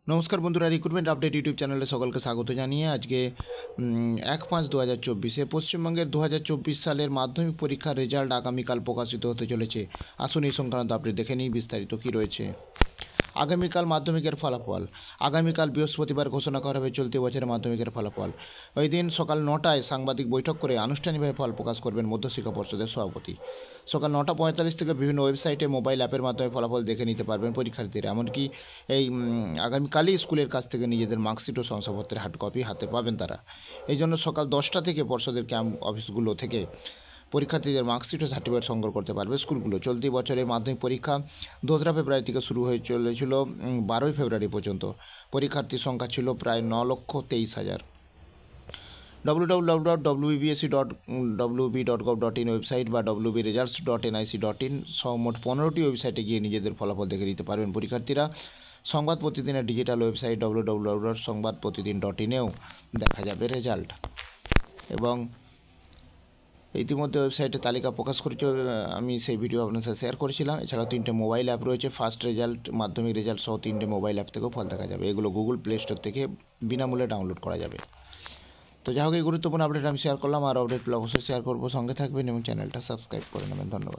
নমস্কার বন্ধুরা, recruitment update YouTube চ্যানেলে সকলকে স্বাগত জানিয়ে আজকে 1/5/2024 পশ্চিমবঙ্গের 2024 সালের মাধ্যমিক পরীক্ষার রেজাল্ট আগামীকাল প্রকাশিত হতে চলেছে। আসুন এই সংক্রান্ত আপডেট দেখে নিই বিস্তারিত কী রয়েছে। আগামীকাল মাধ্যমিকের ফলাফল। আগামীকাল বৃহস্পতিবার ঘোষণা করা হবে চলতি বছরের মাধ্যমিকের ফলাফল। ওই দিন সকাল 9টায় সাংবাদিক বৈঠক করে আনুষ্ঠানিকভাবে ফল প্রকাশ করবেন মধ্যশিক্ষা পর্ষদের সভাপতি। সকাল 9:45 থেকে বিভিন্ন ওয়েবসাইটে মোবাইল অ্যাপের মাধ্যমে ফলাফল দেখে নিতে পারবেন পরীক্ষার্থীরা। এমনকি এই আগামীকালই স্কুলের কাছ থেকে নিজেদের মার্কশিট ও শংসাপত্রের হার্ড কপি হাতে পাবেন তারা। এই জন্য সকাল 10টা থেকে পর্ষদের ক্যাম্প অফিসগুলো থেকে পরীক্ষার্থীদের মার্কশিট ও সার্টিফিকেট সংগ্রহ করতে পারবে স্কুলগুলো। চলতি বছরের মাধ্যমিক পরীক্ষা 2রা ফেব্রুয়ারি থেকে শুরু হয়ে চলেছিল 12ই ফেব্রুয়ারি পর্যন্ত। পরীক্ষার্থীর সংখ্যা ছিল প্রায় 9,23,000। www.wbsc.wb.gov.in ওয়েবসাইট বা wbresults.nic.in সহ মোট 15টি ওয়েবসাইটে গিয়ে নিজেদের ফলাফল দেখে নিতে পারবেন পরীক্ষার্থীরা। সংবাদ প্রতিদিনের ডিজিটাল ওয়েবসাইট www.সংবাদপ্রতিদিন.in-এও দেখা যাবে রেজাল্ট। এবং ইতিমধ্যে ওয়েবসাইটে তালিকা প্রকাশ করেছে, আমি সেই ভিডিও আপনার সাথে শেয়ার করেছিলাম। এছাড়াও 3টে মোবাইল অ্যাপ রয়েছে, ফার্স্ট রেজাল্ট, মাধ্যমিক রেজাল্ট সহ 3টে মোবাইল অ্যাপ থেকেও ফল দেখা যাবে। এগুলো গুগল প্লে স্টোর থেকে বিনামূল্যে ডাউনলোড করা যাবে। তো যাই হোক, এই গুরুত্বপূর্ণ আপডেট আমি শেয়ার করলাম। আর আপডেটগুলো অবশ্যই শেয়ার করবো, সঙ্গে থাকবেন এবং চ্যানেলটা সাবস্ক্রাইব করে নেবেন। ধন্যবাদ।